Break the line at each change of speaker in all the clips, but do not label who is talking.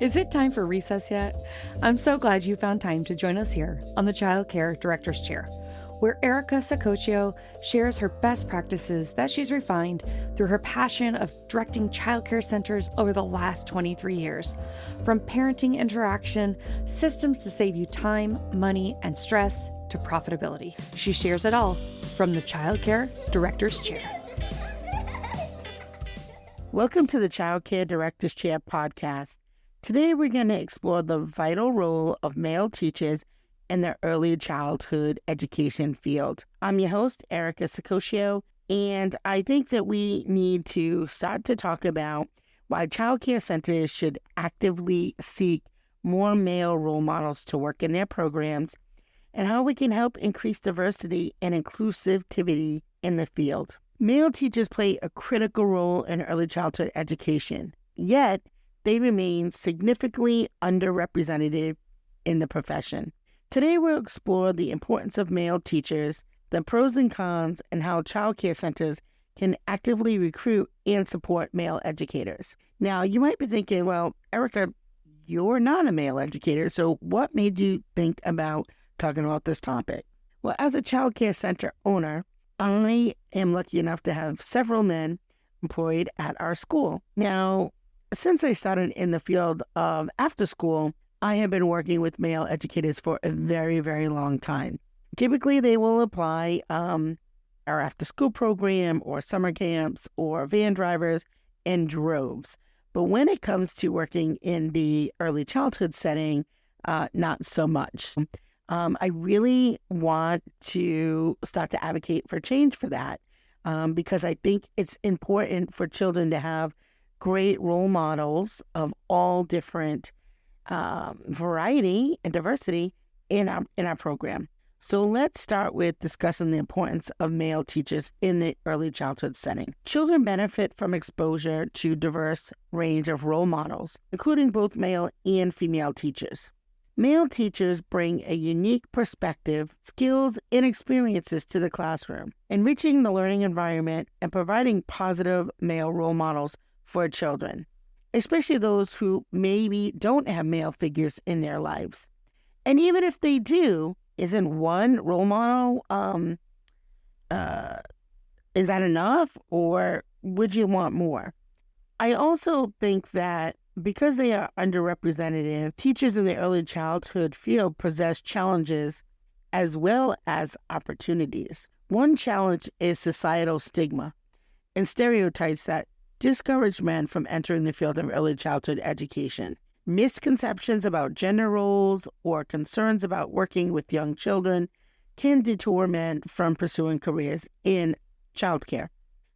Is it time for recess yet? I'm so glad you found time to join us here on the Child Care Director's Chair, where Erica Sacoccio shares her best practices that she's refined through her passion of directing childcare centers over the last 23 years. From parenting interaction, systems to save you time, money, and stress, to profitability. She shares it all from the Child Care Director's Chair.
Welcome to the Child Care Director's Chair podcast. Today we're going to explore the vital role of male teachers in the early childhood education field. I'm your host, Erica Sacoccio, and I think that we need to start to talk about why child care centers should actively seek more male role models to work in their programs and how we can help increase diversity and inclusivity in the field. Male teachers play a critical role in early childhood education, yet they remain significantly underrepresented in the profession. Today, we'll explore the importance of male teachers, the pros and cons, and how child care centers can actively recruit and support male educators. Now, you might be thinking, well, Erica, you're not a male educator, so what made you think about talking about this topic? Well, as a child care center owner, I am lucky enough to have several men employed at our school. Now, since I started in the field of after school, I have been working with male educators for a very, very long time. Typically, they will apply our after school program or summer camps or van drivers in droves. But when it comes to working in the early childhood setting, not so much. I really want to start to advocate for change for that because I think it's important for children to have great role models of all different variety and diversity in our program. So let's start with discussing the importance of male teachers in the early childhood setting. Children benefit from exposure to diverse range of role models, including both male and female teachers. Male teachers bring a unique perspective, skills, and experiences to the classroom, enriching the learning environment and providing positive male role models for children, especially those who maybe don't have male figures in their lives. And even if they do, isn't one role model, is that enough, or would you want more? I also think that because they are underrepresented, teachers in the early childhood field possess challenges as well as opportunities. One challenge is societal stigma and stereotypes that discourage men from entering the field of early childhood education. Misconceptions about gender roles or concerns about working with young children can deter men from pursuing careers in childcare.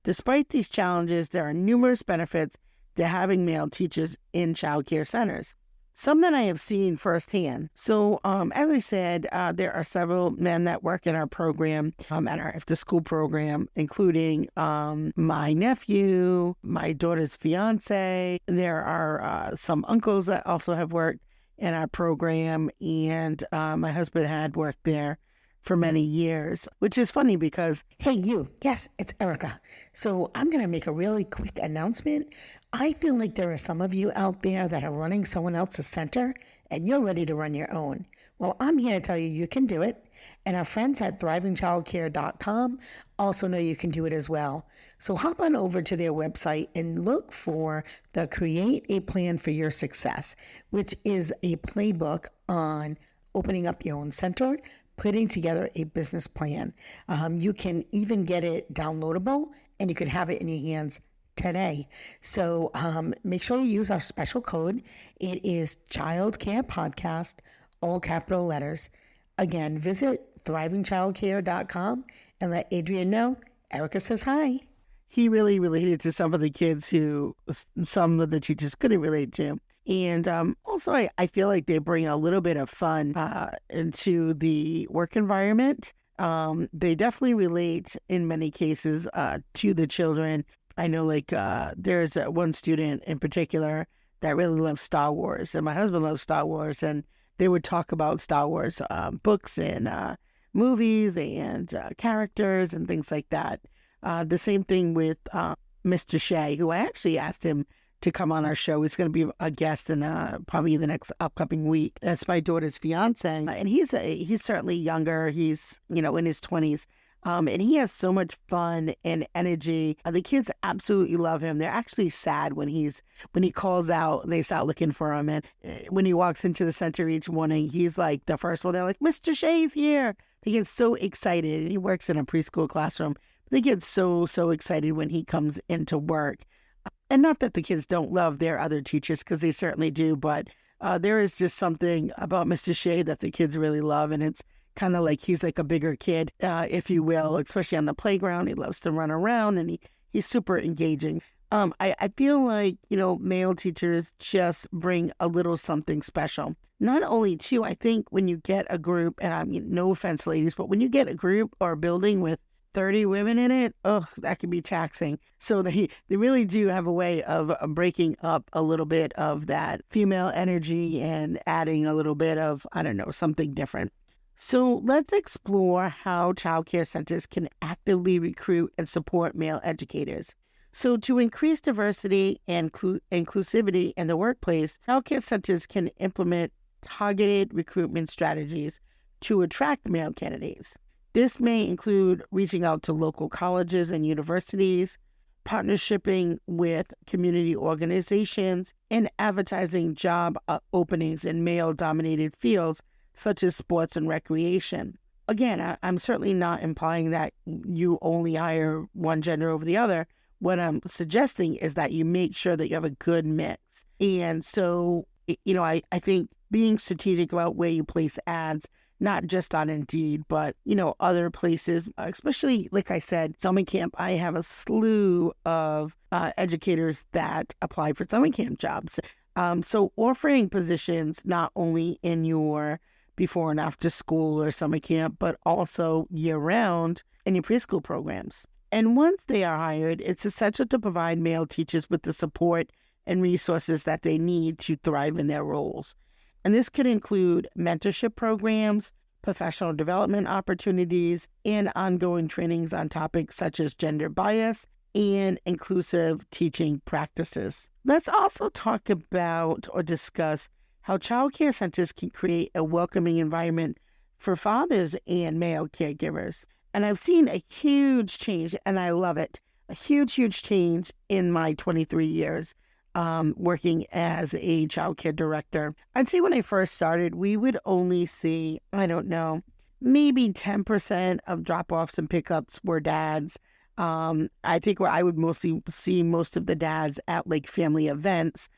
Despite these challenges, there are numerous benefits to having male teachers in child care centers, some that I have seen firsthand. So, as I said, there are several men that work in our program, at our after-school program, including my nephew, my daughter's fiance. There are some uncles that also have worked in our program, and my husband had worked there for many years, which is funny because,
hey, you. Yes, it's Erica. So I'm going to make a really quick announcement. I feel like there are some of you out there that are running someone else's center and you're ready to run your own. Well, I'm here to tell you you can do it. And our friends at thrivingchildcare.com also know you can do it as well. So hop on over to their website and look for the Create a Plan for Your Success, which is a playbook on opening up your own center, putting together a business plan. You can even get it downloadable and you could have it in your hands today. So make sure you use our special code. It is Child Care Podcast, all capital letters. Again, visit thrivingchildcare.com and let Adrian know Erica says hi.
he really related to some of the kids who some of the teachers couldn't relate to. And also, I feel like they bring a little bit of fun into the work environment. They definitely relate in many cases to the children. I know there's one student in particular that really loves Star Wars, and my husband loves Star Wars, and they would talk about Star Wars books and movies and characters and things like that. The same thing with Mr. Shea, who I actually asked him to come on our show. He's going to be a guest in probably the next upcoming week. That's my daughter's fiance, and he's certainly younger. He's in his 20s. And he has so much fun and energy. The kids absolutely love him. They're actually sad when he calls out, they start looking for him. And when he walks into the center each morning, he's like the first one. They're like, Mr. Shea's here. They get so excited. He works in a preschool classroom. They get so excited when he comes into work. And not that the kids don't love their other teachers, because they certainly do. But there is just something about Mr. Shea that the kids really love. And it's kind of like he's like a bigger kid, if you will, especially on the playground. He loves to run around, and he's super engaging. I feel like, male teachers just bring a little something special. Not only, too, I think when you get a group, and I mean, no offense, ladies, but when you get a group or a building with 30 women in it, that can be taxing. So they really do have a way of breaking up a little bit of that female energy and adding a little bit of, I don't know, something different. So let's explore how child care centers can actively recruit and support male educators. So to increase diversity and inclusivity in the workplace, child care centers can implement targeted recruitment strategies to attract male candidates. This may include reaching out to local colleges and universities, partnershiping with community organizations, and advertising job openings in male-dominated fields such as sports and recreation. Again, I'm certainly not implying that you only hire one gender over the other. What I'm suggesting is that you make sure that you have a good mix. And so, I think being strategic about where you place ads, not just on Indeed, but, other places, especially, like I said, summer camp. I have a slew of educators that apply for summer camp jobs. So offering positions not only in your before and after school or summer camp, but also year-round in your preschool programs. And once they are hired, it's essential to provide male teachers with the support and resources that they need to thrive in their roles. And this could include mentorship programs, professional development opportunities, and ongoing trainings on topics such as gender bias and inclusive teaching practices. Let's also talk about or discuss how child care centers can create a welcoming environment for fathers and male caregivers. And I've seen a huge change, and I love it, a huge change in my 23 years working as a child care director. I'd say when I first started, we would only see, I don't know, maybe 10% of drop-offs and pickups were dads. I think where I would mostly see most of the dads at like family events,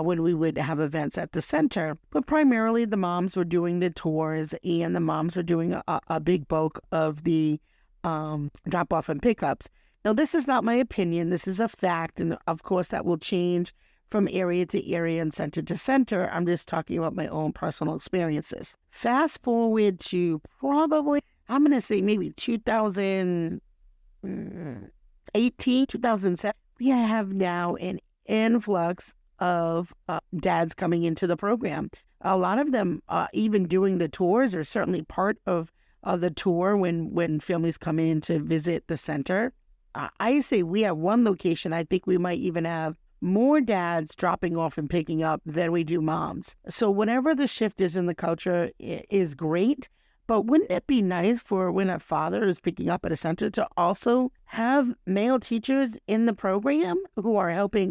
when we would have events at the center. But primarily the moms were doing the tours, and the moms were doing a big bulk of the drop-off and pickups. Now, this is not my opinion. This is a fact. And of course, that will change from area to area and center to center. I'm just talking about my own personal experiences. Fast forward to probably, I'm going to say maybe 2018, 2007. We have now an influx of dads coming into the program. A lot of them even doing the tours, or certainly part of the tour when families come in to visit the center. I say we have one location. I think we might even have more dads dropping off and picking up than we do moms. So whenever the shift is in the culture is great. But wouldn't it be nice for when a father is picking up at a center to also have male teachers in the program who are helping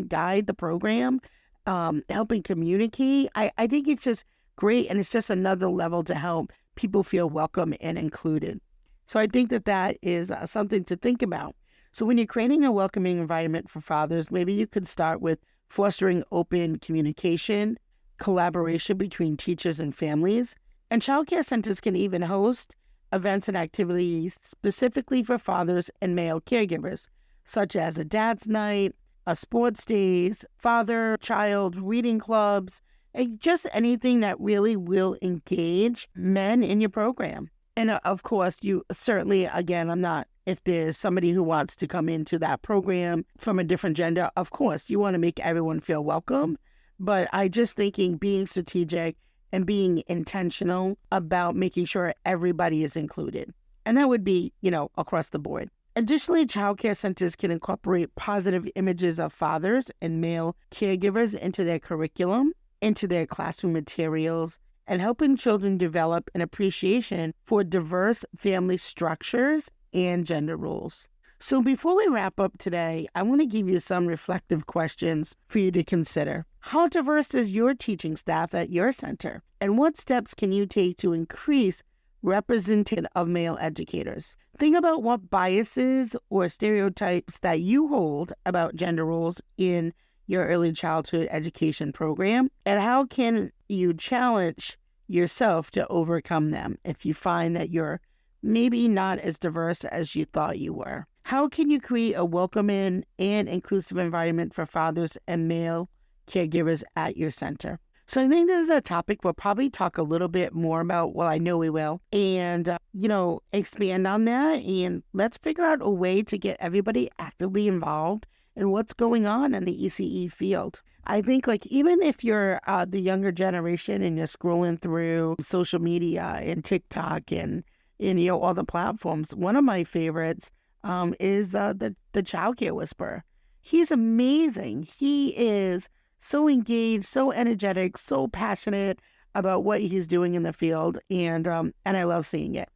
guide the program, helping communicate? I think it's just great, and it's just another level to help people feel welcome and included. So I think that is something to think about. So when you're creating a welcoming environment for fathers, maybe you could start with fostering open communication, collaboration between teachers and families. And child care centers can even host events and activities specifically for fathers and male caregivers, such as a dad's night, a sports days, father-child reading clubs, and just anything that really will engage men in your program. And of course, you certainly, again, if there's somebody who wants to come into that program from a different gender, of course, you want to make everyone feel welcome. But I just thinking being strategic and being intentional about making sure everybody is included. And that would be, across the board. Additionally, childcare centers can incorporate positive images of fathers and male caregivers into their curriculum, into their classroom materials, and helping children develop an appreciation for diverse family structures and gender roles. So before we wrap up today, I want to give you some reflective questions for you to consider. How diverse is your teaching staff at your center? And what steps can you take to increase representation of male educators? Think about what biases or stereotypes that you hold about gender roles in your early childhood education program, and how can you challenge yourself to overcome them if you find that you're maybe not as diverse as you thought you were. How can you create a welcoming and inclusive environment for fathers and male caregivers at your center? So I think this is a topic we'll probably talk a little bit more about. Well, I know we will. And, expand on that. And let's figure out a way to get everybody actively involved in what's going on in the ECE field. I think even if you're the younger generation and you're scrolling through social media and TikTok and all the platforms, one of my favorites is the childcare whisperer. He's amazing. He is so engaged, so energetic, so passionate about what he's doing in the field, and I love seeing it.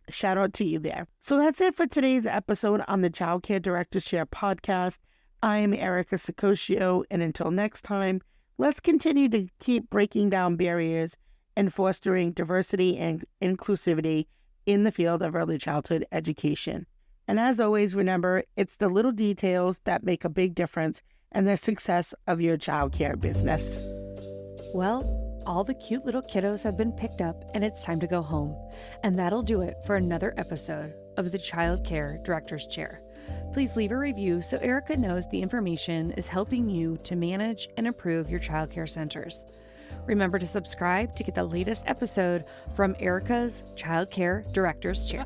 Shout out to you there. So that's it for today's episode on the Childcare Directors Chair podcast. I'm Erica Sacoccio, and until next time, let's continue to keep breaking down barriers and fostering diversity and inclusivity in the field of early childhood education. And as always, remember, it's the little details that make a big difference in the success of your childcare business.
Well, all the cute little kiddos have been picked up and it's time to go home. And that'll do it for another episode of the Child Care Director's Chair. Please leave a review so Erica knows the information is helping you to manage and improve your childcare centers. Remember to subscribe to get the latest episode from Erica's Child Care Director's Chair.